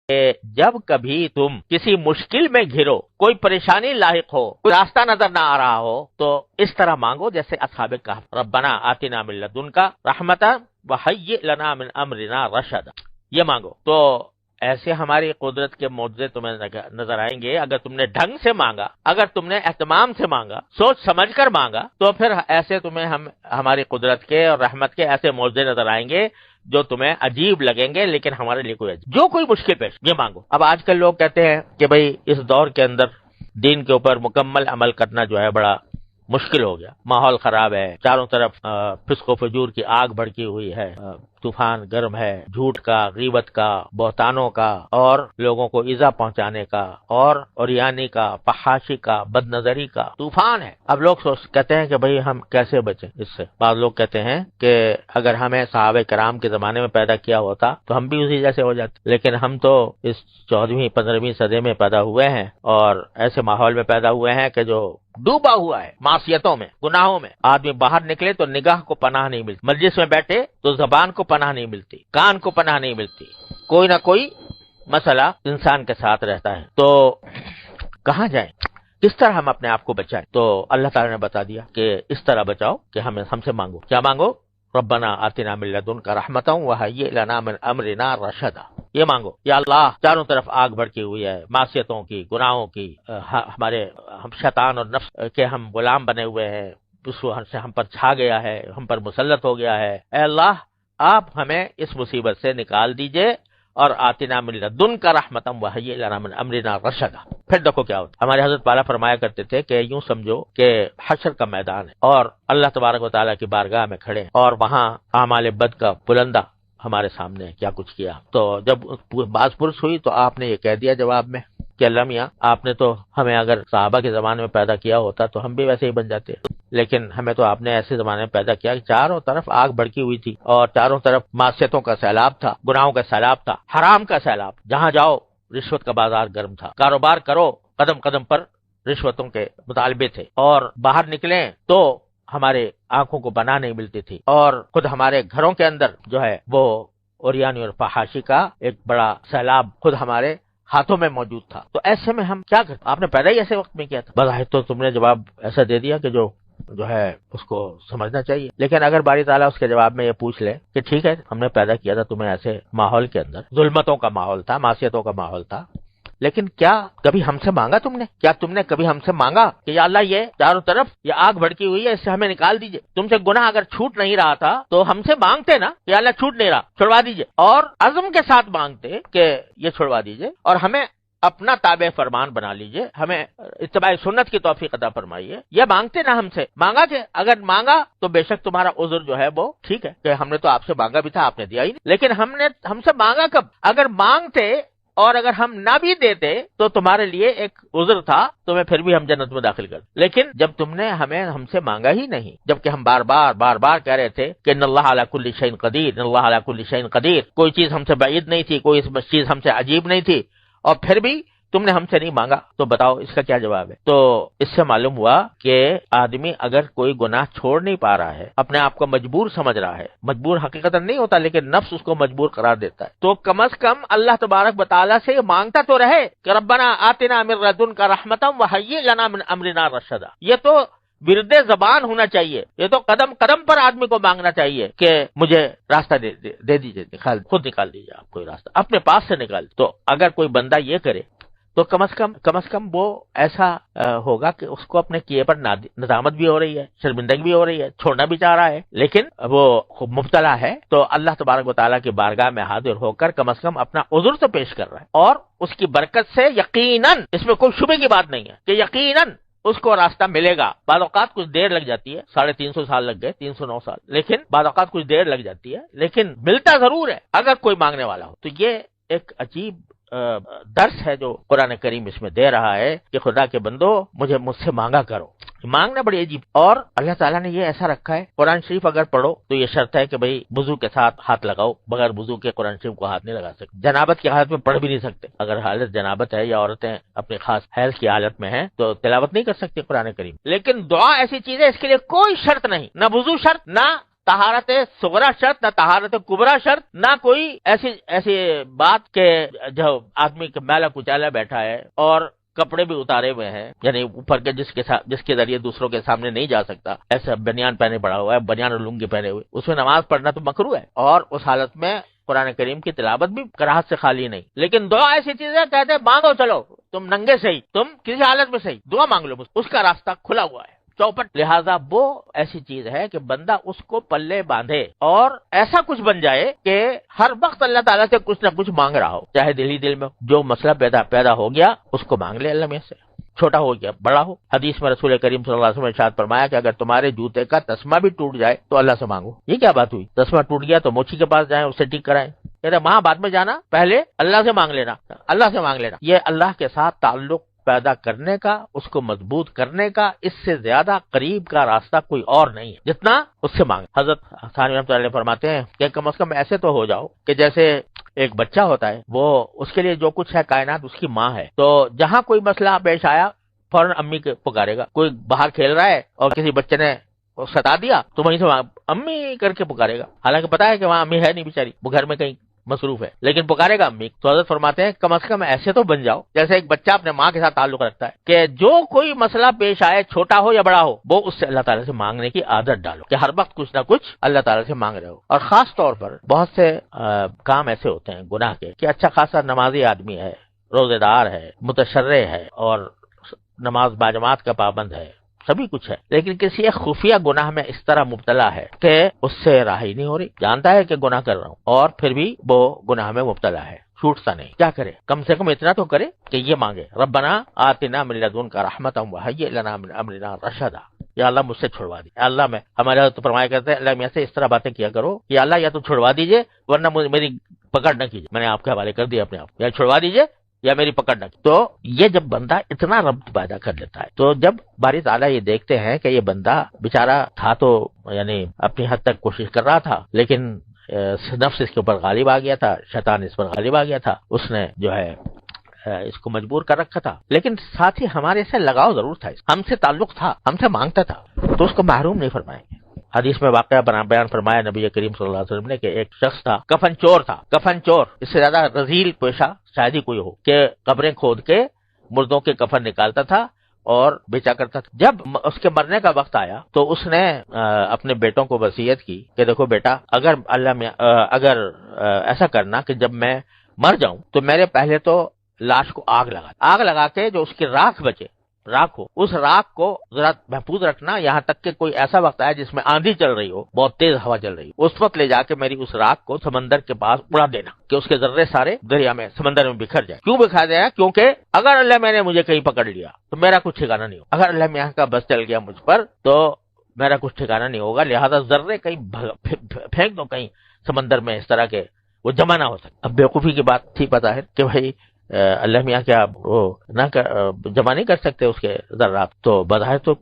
کہ جب کبھی تم کسی مشکل میں گھرو، کوئی پریشانی لاحق ہو، کوئی راستہ نظر نہ آ رہا ہو، تو اس طرح مانگو جیسے اصحاب کہف، ربنا آتنا من لدنک رحمتا وہیئ لنا من امرنا رشدا، یہ مانگو۔ تو ایسے ہماری قدرت کے معجزے تمہیں نظر آئیں گے اگر تم نے ڈھنگ سے مانگا، اگر تم نے اہتمام سے مانگا، سوچ سمجھ کر مانگا، تو پھر ایسے تمہیں ہماری قدرت کے اور رحمت کے ایسے معجزے نظر آئیں گے جو تمہیں عجیب لگیں گے، لیکن ہمارے لیے کوئی عجیب، جو کوئی مشکل پیش یہ مانگو۔ اب آج کل لوگ کہتے ہیں کہ بھئی اس دور کے اندر دین کے اوپر مکمل عمل کرنا جو ہے بڑا مشکل ہو گیا، ماحول خراب ہے، چاروں طرف فسق و فجور کی آگ بھڑکی ہوئی ہے، طوفان گرم ہے، جھوٹ کا، غیبت کا، بہتانوں کا، اور لوگوں کو ایذا پہنچانے کا، اور عریانی کا، فحاشی کا، بد نظری کا طوفان ہے۔ اب لوگ کہتے ہیں کہ بھئی ہم کیسے بچیں اس سے؟ بعض لوگ کہتے ہیں کہ اگر ہمیں صحابہ کرام کے زمانے میں پیدا کیا ہوتا تو ہم بھی اسی جیسے ہو جاتے، لیکن ہم تو اس 14ویں 15ویں صدی میں پیدا ہوئے ہیں اور ایسے ماحول میں پیدا ہوئے ہیں کہ جو ڈوبا ہوا ہے معصیتوں میں، گناہوں میں۔ آدمی باہر نکلے تو نگاہ کو پناہ نہیں ملتی، مجلس میں بیٹھے تو زبان کو پناہ نہیں ملتی، کان کو پناہ نہیں ملتی، کوئی نہ کوئی مسئلہ انسان کے ساتھ رہتا ہے۔ تو کہاں جائیں، کس طرح ہم اپنے آپ کو بچائیں؟ تو اللہ تعالیٰ نے بتا دیا کہ اس طرح بچاؤ کہ ہم سے مانگو۔ کیا مانگو؟ ربنا آتنا من لدنک رحمتا وہیئ لنا من امرنا رشدا، یہ مانگو۔ یا اللہ، چاروں طرف آگ بھڑکی ہوئی ہے، معصیتوں کی، گناہوں کی، ہم شیطان اور نفس کے ہم غلام بنے ہوئے ہیں، اس سے ہم پر چھا گیا ہے، ہم پر مسلط ہو گیا ہے۔ اے اللہ، آپ ہمیں اس مصیبت سے نکال دیجئے، اور آتنا من لدنک رحمتا وہیئ لنا من امرنا رشدا۔ پھر دیکھو کیا ہوتا، ہمارے حضرت پالا فرمایا کرتے تھے کہ یوں سمجھو کہ حشر کا میدان ہے اور اللہ تبارک و تعالیٰ کی بارگاہ میں کھڑے ہیں، اور وہاں اعمال بد کا بلندہ ہمارے سامنے کیا کچھ کیا۔ تو جب باز پرس ہوئی تو آپ نے یہ کہہ دیا جواب میں کہ اللہ میاں، آپ نے تو ہمیں اگر صحابہ کے زمانے میں پیدا کیا ہوتا تو ہم بھی ویسے ہی بن جاتے، لیکن ہمیں تو آپ نے ایسے زمانے میں پیدا کیا کہ چاروں طرف آگ بھڑکی ہوئی تھی اور چاروں طرف معصیتوں کا سیلاب تھا، گناہوں کا سیلاب تھا، حرام کا سیلاب، جہاں جاؤ رشوت کا بازار گرم تھا، کاروبار کرو قدم قدم پر رشوتوں کے مطالبے تھے، اور باہر نکلیں تو ہمارے آنکھوں کو پناہ نہیں ملتی تھی، اور خود ہمارے گھروں کے اندر جو ہے وہ عریانی اور فحاشی کا ایک بڑا سیلاب خود ہمارے ہاتھوں میں موجود تھا۔ تو ایسے میں ہم کیا کرتے؟ آپ نے پیدا ہی ایسے وقت میں کیا تھا۔ بظاہر تو تم نے جواب ایسا دے دیا کہ جو ہے اس کو سمجھنا چاہیے، لیکن اگر باری تعالیٰ اس کے جواب میں یہ پوچھ لے کہ ٹھیک ہے، ہم نے پیدا کیا تھا تمہیں ایسے ماحول کے اندر، ظلمتوں کا ماحول تھا، معصیتوں کا ماحول تھا، لیکن کیا کبھی ہم سے مانگا تم نے؟ کیا تم نے کبھی ہم سے مانگا کہ یا اللہ، یہ چاروں طرف یہ آگ بھڑکی ہوئی ہے، اس سے ہمیں نکال دیجئے؟ تم سے گناہ اگر چھوٹ نہیں رہا تھا تو ہم سے مانگتے نا کہ یا اللہ چھوٹ نہیں رہا، چھڑوا دیجئے، اور عزم کے ساتھ مانگتے کہ یہ چھڑوا دیجئے، اور ہمیں اپنا تابع فرمان بنا لیجئے، ہمیں اتباع سنت کی توفیق عطا فرمائیے۔ یہ مانگتے نا ہم سے، مانگا کہ اگر مانگا تو بے شک تمہارا عذر جو ہے وہ ٹھیک ہے کہ ہم نے تو آپ سے مانگا بھی تھا، آپ نے دیا ہی نہیں، لیکن ہم سے مانگا کب؟ اگر مانگتے اور اگر ہم نہ بھی دیتے تو تمہارے لیے ایک عذر تھا، تمہیں پھر بھی ہم جنت میں داخل کر، لیکن جب تم نے ہم سے مانگا ہی نہیں، جبکہ ہم بار بار کہہ رہے تھے کہ ان اللہ علی کل شیء قدیر، ان اللہ علی کل شیء قدیر، کوئی چیز ہم سے بعید نہیں تھی، کوئی چیز ہم سے عجیب نہیں تھی، اور پھر بھی تم نے ہم سے نہیں مانگا، تو بتاؤ اس کا کیا جواب ہے؟ تو اس سے معلوم ہوا کہ آدمی اگر کوئی گناہ چھوڑ نہیں پا رہا ہے، اپنے آپ کو مجبور سمجھ رہا ہے، مجبور حقیقت نہیں ہوتا لیکن نفس اس کو مجبور قرار دیتا ہے، تو کم از کم اللہ تبارک و تعالیٰ سے مانگتا تو رہے کہ ربنا آتنا من لدنک رحمتا وہیئ لنا من امرنا رشدا۔ یہ تو ورد زبان ہونا چاہیے، یہ تو قدم قدم پر آدمی کو مانگنا چاہیے کہ مجھے راستہ دے دیجیے، خود نکال دیجیے، آپ کوئی راستہ اپنے پاس سے نکال۔ تو اگر کوئی بندہ یہ کرے تو کم از کم وہ ایسا ہوگا کہ اس کو اپنے کیے پر ندامت بھی ہو رہی ہے، شرمندگی بھی ہو رہی ہے، چھوڑنا بھی چاہ رہا ہے، لیکن وہ مبتلا ہے، تو اللہ تبارک و تعالیٰ کی بارگاہ میں حاضر ہو کر کم از کم اپنا عذر تو پیش کر رہا ہے، اور اس کی برکت سے یقیناً، اس میں کوئی شبے کی بات نہیں ہے کہ یقیناً اس کو راستہ ملے گا۔ بعض اوقات کچھ دیر لگ جاتی ہے، 350 سال لگ گئے، 309 سال، لیکن بعض اوقات کچھ دیر لگ جاتی ہے، لیکن ملتا ضرور ہے اگر کوئی مانگنے والا ہو۔ تو یہ ایک عجیب درس ہے جو قرآن کریم اس میں دے رہا ہے کہ خدا کے بندو، مجھ سے مانگا کرو۔ مانگنا بڑی عجیب، اور اللہ تعالیٰ نے یہ ایسا رکھا ہے، قرآن شریف اگر پڑھو تو یہ شرط ہے کہ بھئی وضو کے ساتھ ہاتھ لگاؤ، بغیر وضو کے قرآن شریف کو ہاتھ نہیں لگا سکتے، جنابت کی حالت میں پڑھ بھی نہیں سکتے، اگر حالت جنابت ہے یا عورتیں اپنی خاص حیض کی حالت میں ہیں تو تلاوت نہیں کر سکتے قرآن کریم، لیکن دعا ایسی چیز ہے اس کے لیے کوئی شرط نہیں، نہ وضو شرط، نہ طہارت صغرا شرط، نہ طہارت کبرا شرط، نہ کوئی ایسی بات کہ جو آدمی کے میلا کچالا بیٹھا ہے اور کپڑے بھی اتارے ہوئے ہیں، یعنی اوپر کے جس کے ذریعے دوسروں کے سامنے نہیں جا سکتا، ایسا بنیان پہنے پڑا ہوا ہے، بنیان اور لنگی پہنے ہوئے، اس میں نماز پڑھنا تو مکروہ ہے، اور اس حالت میں قرآن کریم کی تلاوت بھی کراہت سے خالی نہیں۔ لیکن دعا ایسی چیز ہے، کہتے ہیں مانگو، چلو تم ننگے سے ہی، تم کسی حالت میں صحیح دعا مانگ لو، اس کا راستہ کھلا ہوا ہے، چوپٹ۔ لہذا وہ ایسی چیز ہے کہ بندہ اس کو پلے باندھے اور ایسا کچھ بن جائے کہ ہر وقت اللہ تعالیٰ سے کچھ نہ کچھ مانگ رہا ہو، چاہے دل ہی دل میں جو مسئلہ پیدا ہو گیا اس کو مانگ لے اللہ میں سے، چھوٹا ہو گیا بڑا ہو۔ حدیث میں رسول کریم صلی اللہ علیہ وسلم نے ارشاد فرمایا کہ اگر تمہارے جوتے کا تسمہ بھی ٹوٹ جائے تو اللہ سے مانگو۔ یہ کیا بات ہوئی؟ تسمہ ٹوٹ گیا تو موچی کے پاس جائیں، اس سے ٹھیک کرائیں، کہتے وہاں بعد میں جانا، پہلے اللہ سے مانگ لینا، اللہ سے مانگ لینا۔ یہ اللہ کے ساتھ تعلق پیدا کرنے کا، اس کو مضبوط کرنے کا، اس سے زیادہ قریب کا راستہ کوئی اور نہیں ہے جتنا اس سے مانگ۔ حضرت ثانوی رحمۃ اللہ علیہ فرماتے ہیں کہ کم از کم ایسے تو ہو جاؤ کہ جیسے ایک بچہ ہوتا ہے، وہ اس کے لیے جو کچھ ہے کائنات اس کی ماں ہے، تو جہاں کوئی مسئلہ پیش آیا فوراً امی کے پکارے گا۔ کوئی باہر کھیل رہا ہے اور کسی بچے نے ستا دیا تو وہیں سے امی کر کے پکارے گا، حالانکہ پتا ہے کہ وہاں امی ہے نہیں بیچاری، وہ گھر میں کہیں مصروف ہے، لیکن پکارے گا امی۔ تو حضرت فرماتے ہیں کم از کم ایسے تو بن جاؤ جیسے ایک بچہ اپنے ماں کے ساتھ تعلق رکھتا ہے، کہ جو کوئی مسئلہ پیش آئے چھوٹا ہو یا بڑا ہو، وہ اس سے اللہ تعالیٰ سے مانگنے کی عادت ڈالو، کہ ہر وقت کچھ نہ کچھ اللہ تعالیٰ سے مانگ رہے ہو۔ اور خاص طور پر بہت سے کام ایسے ہوتے ہیں گناہ کے کہ اچھا خاصا نمازی آدمی ہے، روزے دار ہے، متشرع ہے اور نماز باجماعت کا پابند ہے، سبھی کچھ ہے، لیکن کسی ایک خفیہ گناہ میں اس طرح مبتلا ہے کہ اس سے راہی نہیں ہو رہی، جانتا ہے کہ گناہ کر رہا ہوں اور پھر بھی وہ گناہ میں مبتلا ہے، چھوٹتا نہیں۔ کیا کرے؟ کم سے کم اتنا تو کرے کہ یہ مانگے ربنا آتنا من لدنک رحمتا وہیئ لنا من امرنا رشدا، یا اللہ مجھ سے چھڑوا دی، اللہ میں ہمارے تو فرمایا کرتے ہیں اللہ میں سے اس طرح باتیں کیا کرو کہ اللہ یا تو چھڑوا دیجئے ورنہ میری پکڑ نہ کیجیے، میں نے آپ کے حوالے کر دیا اپنے آپ، یا چھڑوا دیجئے یا میری پکڑ نہ کی۔ تو یہ جب بندہ اتنا ربط پیدا کر لیتا ہے، تو جب باری تعالیٰ یہ دیکھتے ہیں کہ یہ بندہ بیچارہ تھا تو یعنی اپنی حد تک کوشش کر رہا تھا، لیکن نفس اس کے اوپر غالب آ گیا تھا، شیطان اس پر غالب آ گیا تھا، اس نے جو ہے اس کو مجبور کر رکھا تھا، لیکن ساتھ ہی ہمارے سے لگاؤ ضرور تھا، ہم سے تعلق تھا، ہم سے مانگتا تھا، تو اس کو محروم نہیں فرمائیں گے۔ حدیث میں واقعہ بیان فرمایا نبی کریم صلی اللہ علیہ وسلم نے کہ ایک شخص تھا، کفن چور تھا، کفن چور، اس سے زیادہ رذیل پیشہ شاید ہی کوئی ہو، کہ قبریں کھود کے مردوں کے کفن نکالتا تھا اور بیچا کرتا تھا۔ جب اس کے مرنے کا وقت آیا تو اس نے اپنے بیٹوں کو وصیت کی کہ دیکھو بیٹا، اگر ایسا کرنا کہ جب میں مر جاؤں تو میرے پہلے تو لاش کو آگ لگا کے جو اس کی راکھ بچے، راکھ ہو، اس راکھ کو ذرا محفوظ رکھنا، یہاں تک کہ کوئی ایسا وقت آئے جس میں آندھی چل رہی ہو، بہت تیز ہوا چل رہی ہو، اس وقت لے جا کے میری اس راکھ کو سمندر کے پاس اڑا دینا کہ اس کے ذرے سارے دریا میں، سمندر میں بکھر جائے۔ کیوں بکھر جائے؟ کیونکہ اگر اللہ میں نے مجھے کہیں پکڑ لیا تو میرا کچھ ٹھکانہ نہیں ہوگا، اگر اللہ میاں کا بس چل گیا مجھ پر تو میرا کچھ ٹھکانہ نہیں ہوگا، لہذا ذرے کہیں پھینک دو کہیں سمندر میں، اس طرح کے وہ جمع نہ ہو سکے۔ اب بیوقوفی کی بات تھی، پتا ہے کہ بھائی اللہ میاں کیا وہ جمع نہیں کر سکتے اس کے ذرات، تو بظاہر تو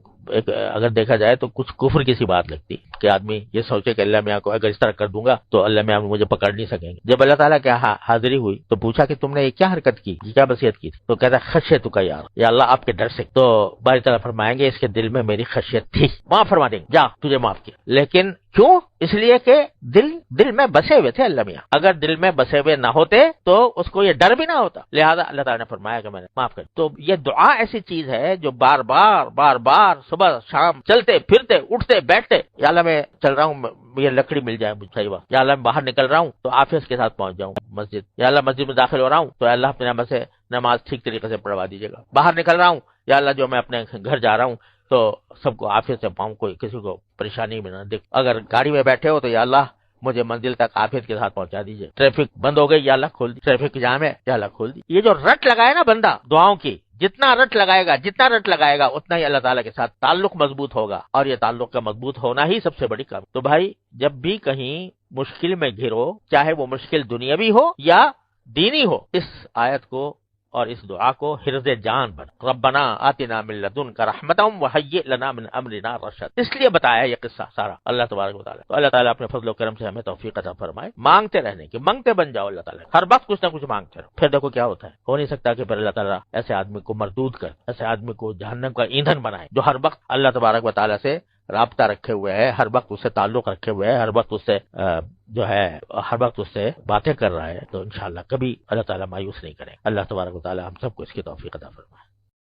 اگر دیکھا جائے تو کچھ کفر کی سی بات لگتی کہ آدمی یہ سوچے کہ اللہ میاں کو اگر اس طرح کر دوں گا تو اللہ میاں مجھے پکڑ نہیں سکیں گے۔ جب اللہ تعالیٰ کیا حاضری ہوئی تو پوچھا کہ تم نے یہ کیا حرکت کی، یہ کیا وصیت کی تھی؟ تو کہتا ہے خشیت کا یار، یا اللہ آپ کے ڈر سے۔ تو باری تعالیٰ فرمائیں گے اس کے دل میں میری خشیت تھی، معاف فرما دیں گے، جا تجھے معاف کیا۔ لیکن کیوں؟ اس لیے کہ دل میں بسے ہوئے تھے اللہ میاں، اگر دل میں بسے ہوئے نہ ہوتے تو اس کو یہ ڈر بھی نہ ہوتا، لہذا اللہ تعالیٰ نے فرمایا کہ میں نے معاف کر۔ تو یہ دعا ایسی چیز ہے جو بار بار صبح شام چلتے پھرتے اٹھتے بیٹھتے، یا اللہ میں چل رہا ہوں، یہ لکڑی مل جائے مجھے صحیح وقت، یا اللہ میں باہر نکل رہا ہوں تو آفیس کے ساتھ پہنچ جاؤں مسجد، یا اللہ مسجد میں داخل ہو رہا ہوں تو اللہ اپنے نعمت سے نماز ٹھیک طریقے سے پڑھوا دیجیے گا، باہر نکل رہا ہوں یا اللہ جو میں اپنے گھر جا رہا ہوں تو سب کو عافیت سے پاؤں، کوئی کسی کو پریشانی میں نہ دیکھ، اگر گاڑی میں بیٹھے ہو تو یا اللہ مجھے منزل تک عافیت کے ساتھ پہنچا دیجیے، ٹریفک بند ہو گئی یا اللہ کھول دی، ٹریفک جام ہے یا اللہ کھول دی۔ یہ جو رٹ لگائے نا بندہ دعاؤں کی، جتنا رٹ لگائے گا اتنا ہی اللہ تعالیٰ کے ساتھ تعلق مضبوط ہوگا، اور یہ تعلق کا مضبوط ہونا ہی سب سے بڑی کام۔ تو بھائی جب بھی کہیں مشکل میں گھرو، چاہے وہ مشکل دنیاوی ہو یا دینی ہو، اس آیت کو اور اس دعا کو حرز جان بنا، ربنا آتنا من لدنک رحمتا وہیئ لنا من امرنا رشدا، اس لیے بتایا یہ قصہ سارا اللہ تبارک و تعالیٰ۔ تو اللہ تعالیٰ اپنے فضل و کرم سے ہمیں توفیق عطا فرمائے، مانگتے رہنے کی، مانگتے بن جاؤ اللہ تعالیٰ، ہر وقت کچھ نہ کچھ مانگتے رہو، پھر دیکھو کیا ہوتا ہے۔ ہو نہیں سکتا کہ پھر اللہ تعالیٰ ایسے آدمی کو مردود کر، ایسے آدمی کو جہنم کا ایندھن بنائے جو ہر وقت اللہ تبارک و تعالیٰ سے رابطہ رکھے ہوئے ہے، ہر وقت اس سے تعلق رکھے ہوئے ہے، ہر وقت اس سے جو ہے ہر وقت اس سے باتیں کر رہا ہے، تو انشاءاللہ کبھی اللہ تعالیٰ مایوس نہیں کریں۔ اللہ تبارک و تعالیٰ ہم سب کو اس کی توفیق عطا فرمائے۔